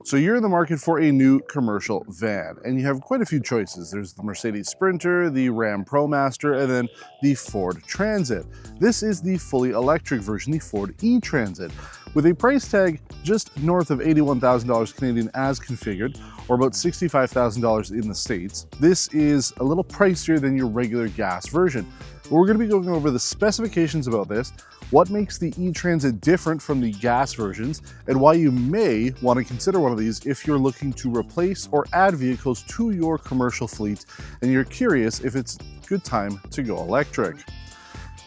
So you're in the market for a new commercial van, and you have quite a few choices. There's the Mercedes Sprinter, the Ram ProMaster, and then the Ford Transit. This is the fully electric version, the Ford e-Transit, with a price tag just north of $81,000 Canadian as configured, or about $65,000 in the States. This is a little pricier than your regular gas version. We're going to be going over the specifications about this, what makes the e-Transit different from the gas versions, and why you may want to consider one of these if you're looking to replace or add vehicles to your commercial fleet and you're curious if it's a good time to go electric.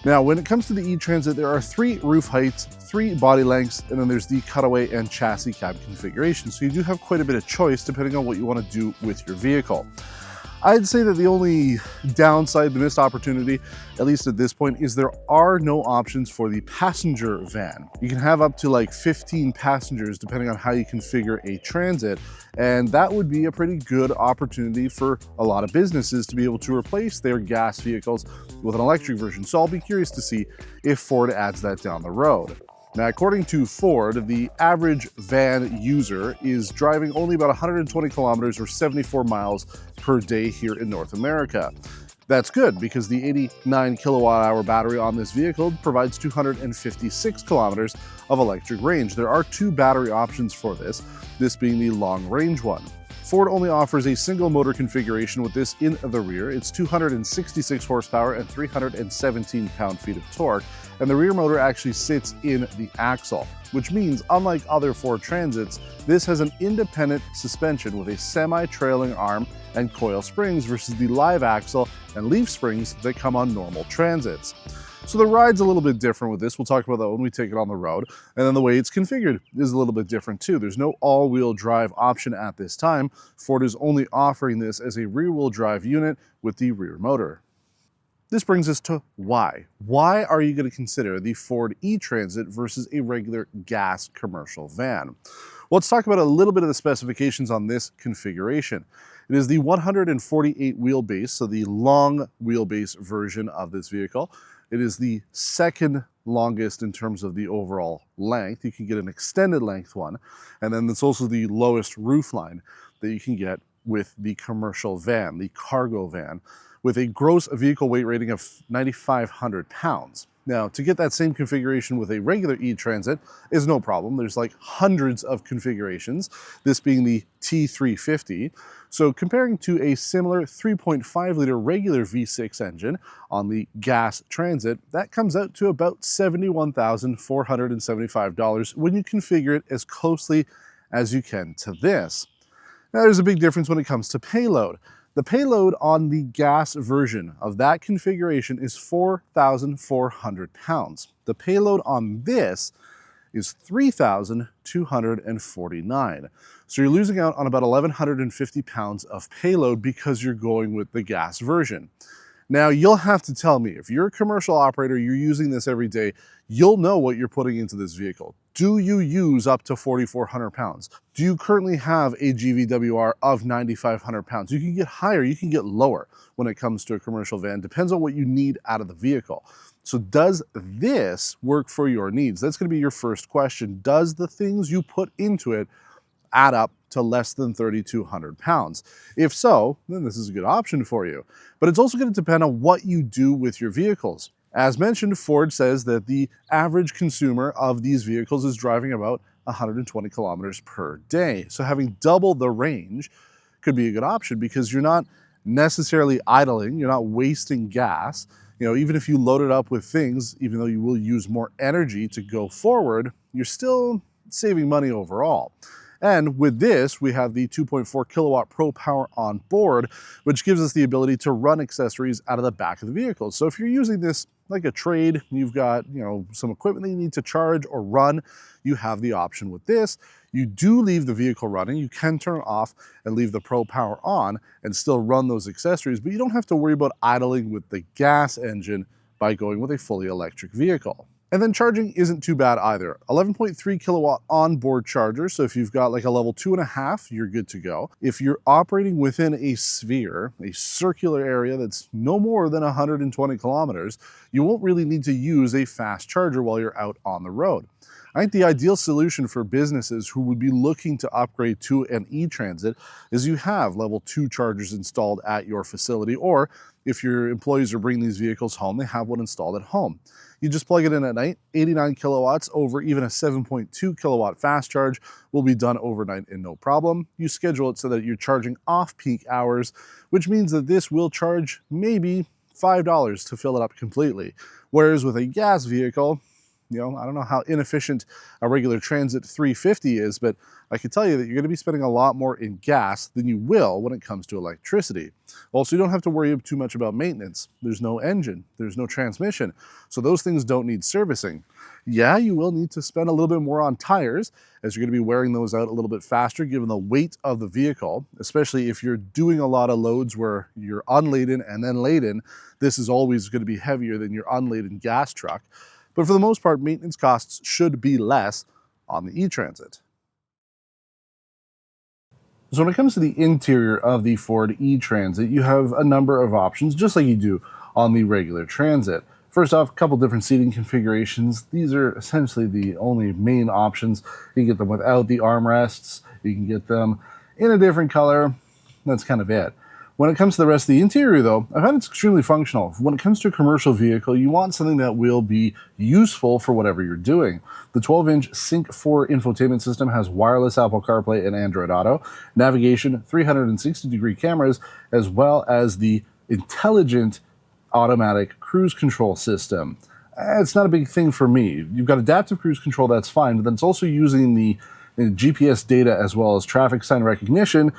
Now, when it comes to the e-Transit, there are 3 roof heights, 3 body lengths, and then there's the cutaway and chassis cab configuration. So you do have quite a bit of choice depending on what you want to do with your vehicle. I'd say that the only downside, the missed opportunity, at least at this point, is there are no options for the passenger van. You can have up to like 15 passengers depending on how you configure a Transit, and that would be a pretty good opportunity for a lot of businesses to be able to replace their gas vehicles with an electric version. So I'll be curious to see if Ford adds that down the road. Now, according to Ford, the average van user is driving only about 120 kilometers or 74 miles per day here in North America. That's good because the 89 kilowatt hour battery on this vehicle provides 256 kilometers of electric range. There are 2 battery options for this being the long range one. Ford only offers a single motor configuration with this in the rear. It's 266 horsepower and 317 pound-feet of torque, and the rear motor actually sits in the axle, which means unlike other Ford Transits, this has an independent suspension with a semi-trailing arm and coil springs versus the live axle and leaf springs that come on normal Transits. So the ride's a little bit different with this. We'll talk about that when we take it on the road. And then the way it's configured is a little bit different too. There's no all-wheel drive option at this time. Ford is only offering this as a rear-wheel drive unit with the rear motor. This brings us to why. Why are you going to consider the Ford e-Transit versus a regular gas commercial van? Well, let's talk about a little bit of the specifications on this configuration. It is the 148 wheelbase, so the long wheelbase version of this vehicle. It is the second longest in terms of the overall length. You can get an extended length one, and then it's also the lowest roof line that you can get with the commercial van, the cargo van, with a gross vehicle weight rating of 9,500 pounds. Now, to get that same configuration with a regular e-Transit is no problem. There's like hundreds of configurations, this being the T350. So comparing to a similar 3.5 liter regular V6 engine on the gas Transit, that comes out to about $71,475 when you configure it as closely as you can to this. Now, there's a big difference when it comes to payload. The payload on the gas version of that configuration is 4,400 pounds. The payload on this is 3,249. So you're losing out on about 1,150 pounds of payload because you're going with the gas version. Now, you'll have to tell me, if you're a commercial operator, you're using this every day, you'll know what you're putting into this vehicle. Do you use up to 4,400 pounds? Do you currently have a GVWR of 9,500 pounds? You can get higher, you can get lower when it comes to a commercial van. Depends on what you need out of the vehicle. So does this work for your needs? That's going to be your first question. Does the things you put into it add up to less than 3,200 pounds? If so, then this is a good option for you. But it's also going to depend on what you do with your vehicles. As mentioned, Ford says that the average consumer of these vehicles is driving about 120 kilometers per day. So having double the range could be a good option because you're not necessarily idling, you're not wasting gas. You know, even if you load it up with things, even though you will use more energy to go forward, you're still saving money overall. And with this, we have the 2.4 kilowatt Pro Power on board, which gives us the ability to run accessories out of the back of the vehicle. So if you're using this like a trade, you've got, some equipment that you need to charge or run, you have the option with this. You do leave the vehicle running. You can turn it off and leave the Pro Power on and still run those accessories, but you don't have to worry about idling with the gas engine by going with a fully electric vehicle. And then charging isn't too bad either. 11.3 kilowatt onboard charger, so if you've got like a level 2.5, you're good to go. If you're operating within a sphere, a circular area that's no more than 120 kilometers, you won't really need to use a fast charger while you're out on the road. I think the ideal solution for businesses who would be looking to upgrade to an e-transit is you have level 2 chargers installed at your facility, or if your employees are bringing these vehicles home, they have one installed at home. You just plug it in at night, 89 kilowatts over even a 7.2 kilowatt fast charge will be done overnight and no problem. You schedule it so that you're charging off-peak hours, which means that this will charge maybe $5 to fill it up completely. Whereas with a gas vehicle, I don't know how inefficient a regular Transit 350 is, but I can tell you that you're going to be spending a lot more in gas than you will when it comes to electricity. Also, you don't have to worry too much about maintenance. There's no engine, there's no transmission, so those things don't need servicing. Yeah, you will need to spend a little bit more on tires, as you're going to be wearing those out a little bit faster given the weight of the vehicle, especially if you're doing a lot of loads where you're unladen and then laden. This is always going to be heavier than your unladen gas truck. But for the most part, maintenance costs should be less on the e-Transit. So when it comes to the interior of the Ford e-Transit, you have a number of options, just like you do on the regular Transit. First off, a couple different seating configurations. These are essentially the only main options. You can get them without the armrests. You can get them in a different color. That's kind of it. When it comes to the rest of the interior, though, I find it's extremely functional. When it comes to a commercial vehicle, you want something that will be useful for whatever you're doing. The 12-inch Sync 4 infotainment system has wireless Apple CarPlay and Android Auto, navigation, 360-degree cameras, as well as the intelligent automatic cruise control system. It's not a big thing for me. You've got adaptive cruise control, that's fine, but then it's also using the GPS data as well as traffic sign recognition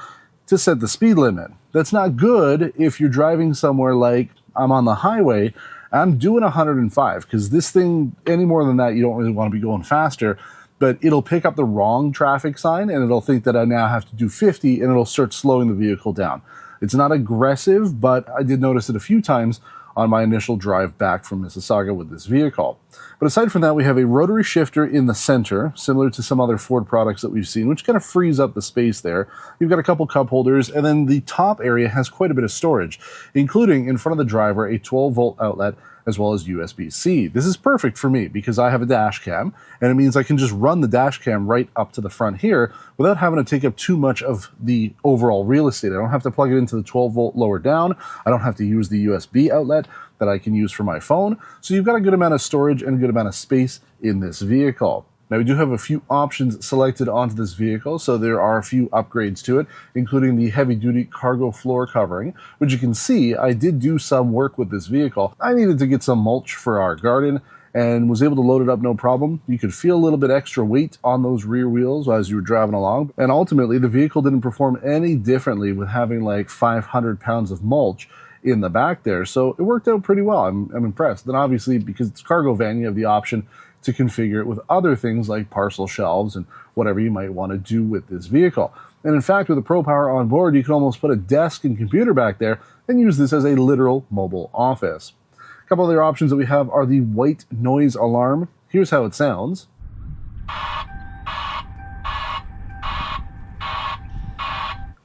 to set the speed limit. That's not good if you're driving somewhere like I'm on the highway, I'm doing 105, because this thing, any more than that, you don't really want to be going faster, but it'll pick up the wrong traffic sign and it'll think that I now have to do 50 and it'll start slowing the vehicle down. It's not aggressive, but I did notice it a few times on my initial drive back from Mississauga with this vehicle. But aside from that, we have a rotary shifter in the center, similar to some other Ford products that we've seen, which kind of frees up the space there. You've got a couple cup holders, and then the top area has quite a bit of storage, including in front of the driver a 12-volt outlet as well as USB-C. This is perfect for me because I have a dash cam, and it means I can just run the dash cam right up to the front here without having to take up too much of the overall real estate. I don't have to plug it into the 12-volt lower down. I don't have to use the USB outlet that I can use for my phone. So you've got a good amount of storage and a good amount of space in this vehicle. Now, we do have a few options selected onto this vehicle, so there are a few upgrades to it, including the heavy-duty cargo floor covering, which you can see I did do some work with this vehicle. I needed to get some mulch for our garden and was able to load it up no problem. You could feel a little bit extra weight on those rear wheels as you were driving along, and ultimately the vehicle didn't perform any differently with having like 500 pounds of mulch in the back there, so it worked out pretty well. I'm impressed. Then obviously, because it's a cargo van, you have the option to configure it with other things like parcel shelves and whatever you might want to do with this vehicle. And in fact, with the Pro Power on board, you can almost put a desk and computer back there and use this as a literal mobile office. A couple other options that we have are the white noise alarm. Here's how it sounds.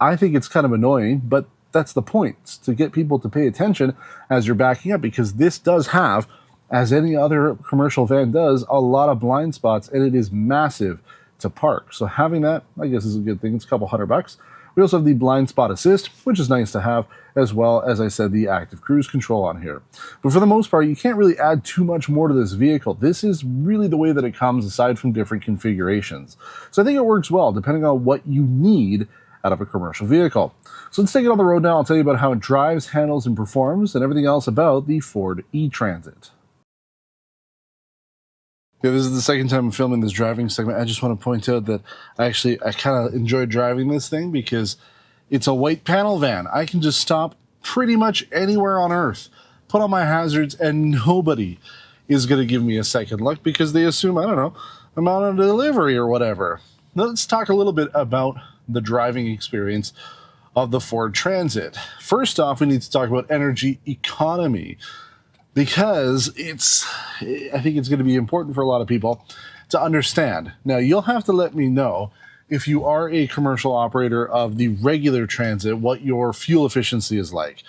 I think it's kind of annoying, but that's the point. It's to get people to pay attention as you're backing up, because this does have, as any other commercial van does, a lot of blind spots, and it is massive to park. So having that, I guess, is a good thing. It's a couple $100. We also have the blind spot assist, which is nice to have, as well as I said, the active cruise control on here. But for the most part, you can't really add too much more to this vehicle. This is really the way that it comes, aside from different configurations. So I think it works well, depending on what you need out of a commercial vehicle. So let's take it on the road now. I'll tell you about how it drives, handles, and performs, and everything else about the Ford e-Transit. Yeah, this is the second time I'm filming this driving segment. I just want to point out that I kind of enjoy driving this thing because it's a white panel van. I can just stop pretty much anywhere on earth, put on my hazards, and nobody is going to give me a second look because they assume, I don't know, I'm out on a delivery or whatever. Now let's talk a little bit about the driving experience of the Ford Transit. First off, we need to talk about energy economy, because I think it's going to be important for a lot of people to understand. Now, you'll have to let me know if you are a commercial operator of the regular Transit, what your fuel efficiency is like.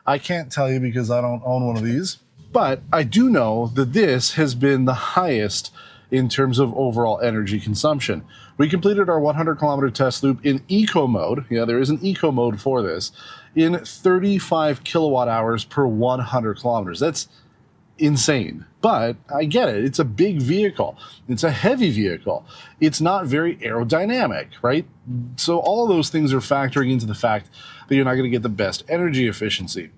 I can't tell you because I don't own one of these, but I do know that this has been the highest in terms of overall energy consumption. We completed our 100-kilometer test loop in eco mode. Yeah, there is an eco mode for this, in 35 kilowatt hours per 100 kilometers. That's insane. But I get it. It's a big vehicle. It's a heavy vehicle. It's not very aerodynamic, right? So all of those things are factoring into the fact that you're not going to get the best energy efficiency.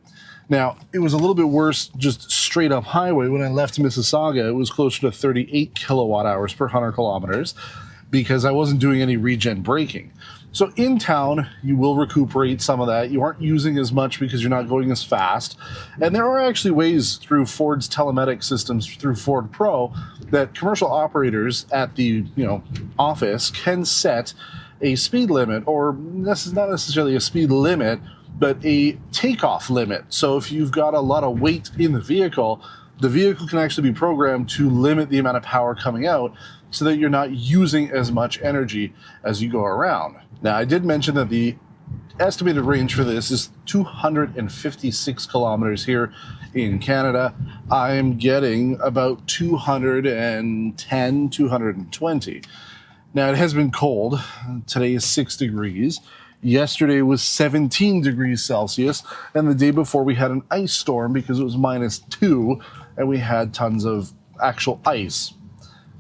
Now, it was a little bit worse just straight up highway. When I left Mississauga, it was closer to 38 kilowatt hours per 100 kilometers because I wasn't doing any regen braking. So in town, you will recuperate some of that. You aren't using as much because you're not going as fast. And there are actually ways through Ford's telematic systems, through Ford Pro, that commercial operators at the office can set a speed limit, or this is not necessarily a speed limit, but a takeoff limit. So if you've got a lot of weight in the vehicle can actually be programmed to limit the amount of power coming out so that you're not using as much energy as you go around. Now, I did mention that the estimated range for this is 256 kilometers here in Canada. I'm getting about 210, 220. Now, it has been cold. Today is 6 degrees. Yesterday was 17 degrees Celsius, and the day before we had an ice storm because it was -2, and we had tons of actual ice.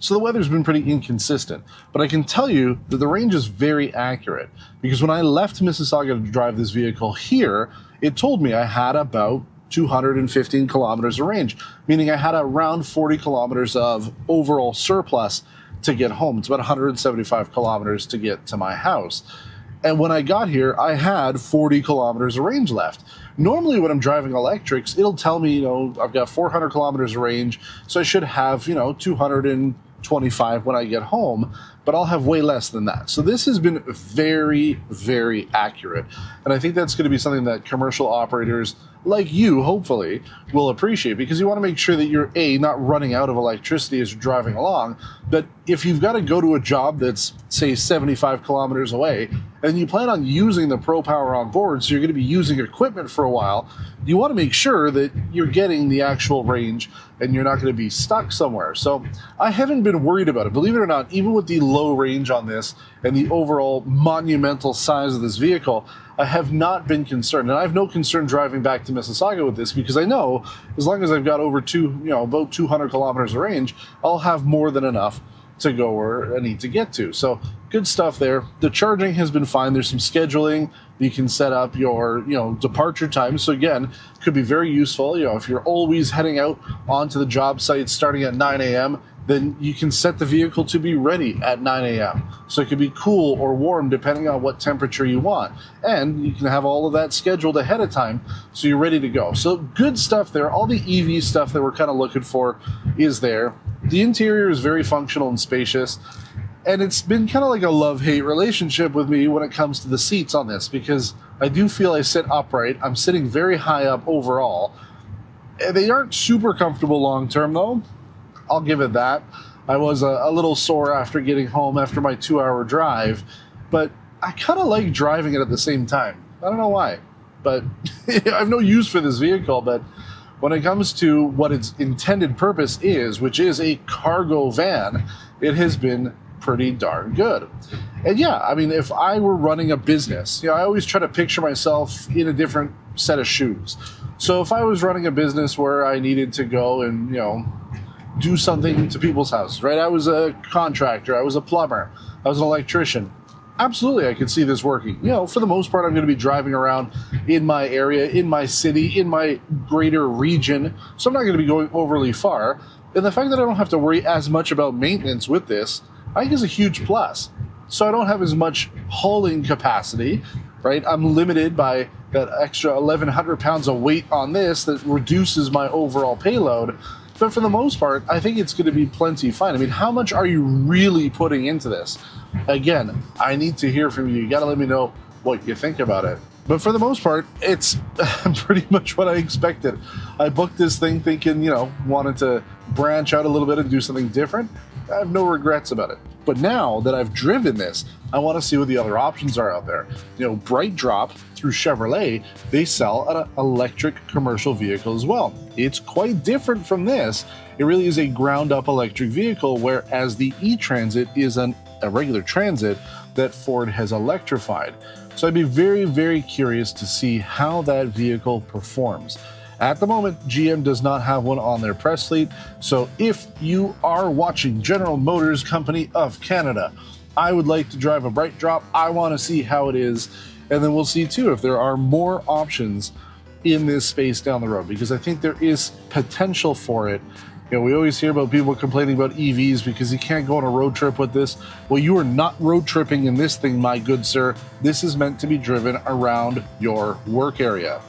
So the weather's been pretty inconsistent, but I can tell you that the range is very accurate because when I left Mississauga to drive this vehicle here, it told me I had about 215 kilometers of range, meaning I had around 40 kilometers of overall surplus to get home. It's about 175 kilometers to get to my house. And when I got here, I had 40 kilometers of range left. Normally when I'm driving electrics, it'll tell me, I've got 400 kilometers of range, so I should have, 225 when I get home, but I'll have way less than that. So this has been very, very accurate. And I think that's going to be something that commercial operators like you, hopefully, will appreciate, because you want to make sure that you're not running out of electricity as you're driving along, but if you've got to go to a job that's, say, 75 kilometers away, and you plan on using the Pro Power on board, so you're going to be using equipment for a while, you want to make sure that you're getting the actual range and you're not going to be stuck somewhere. So I haven't been worried about it. Believe it or not, even with the low range on this and the overall monumental size of this vehicle, I have not been concerned. And I have no concern driving back to Mississauga with this because I know as long as I've got over about 200 kilometers of range, I'll have more than enough to go where I need to get to. So good stuff there. The charging has been fine. There's some scheduling. You can set up your, departure time. So again, could be very useful. If you're always heading out onto the job site starting at 9 a.m., then you can set the vehicle to be ready at 9 a.m. So it could be cool or warm depending on what temperature you want. And you can have all of that scheduled ahead of time so you're ready to go. So good stuff there. All the EV stuff that we're kind of looking for is there. The interior is very functional and spacious. And it's been kind of like a love-hate relationship with me when it comes to the seats on this, because I do feel I sit upright. I'm sitting very high up overall. They aren't super comfortable long-term, though. I'll give it that. I was a little sore after getting home after my 2-hour drive, but I kind of like driving it at the same time. I don't know why, but I have no use for this vehicle, but when it comes to what its intended purpose is, which is a cargo van, it has been pretty darn good. And yeah, I mean, if I were running a business, I always try to picture myself in a different set of shoes. So if I was running a business where I needed to go and, do something to people's houses, right? I was a contractor, I was a plumber, I was an electrician. Absolutely, I could see this working. For the most part, I'm going to be driving around in my area, in my city, in my greater region, so I'm not going to be going overly far. And the fact that I don't have to worry as much about maintenance with this, I think is a huge plus. So I don't have as much hauling capacity, right? I'm limited by that extra 1,100 pounds of weight on this that reduces my overall payload. But for the most part, I think it's going to be plenty fine. I mean, how much are you really putting into this? Again, I need to hear from you. You got to let me know what you think about it. But for the most part, it's pretty much what I expected. I booked this thing thinking, wanted to branch out a little bit and do something different. I have no regrets about it. But now that I've driven this, I want to see what the other options are out there. You know, Bright Drop through Chevrolet, they sell an electric commercial vehicle as well. It's quite different from this. It really is a ground-up electric vehicle, whereas the E-Transit is a regular transit that Ford has electrified. So I'd be very, very curious to see how that vehicle performs. At the moment, GM does not have one on their press fleet, so if you are watching General Motors Company of Canada, I would like to drive a Bright Drop. I want to see how it is, and then we'll see too if there are more options in this space down the road, because I think there is potential for it. You know, we always hear about people complaining about EVs because you can't go on a road trip with this. Well, you are not road tripping in this thing, my good sir. This is meant to be driven around your work area.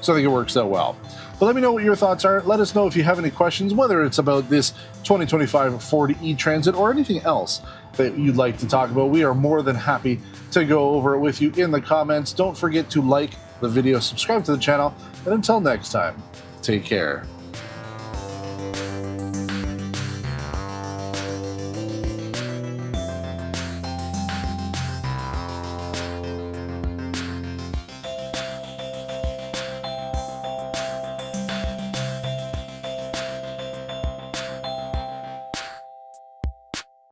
So I think it works out well. But let me know what your thoughts are. Let us know if you have any questions, whether it's about this 2025 Ford E-Transit or anything else that you'd like to talk about. We are more than happy to go over it with you in the comments. Don't forget to like the video, subscribe to the channel, and until next time, take care.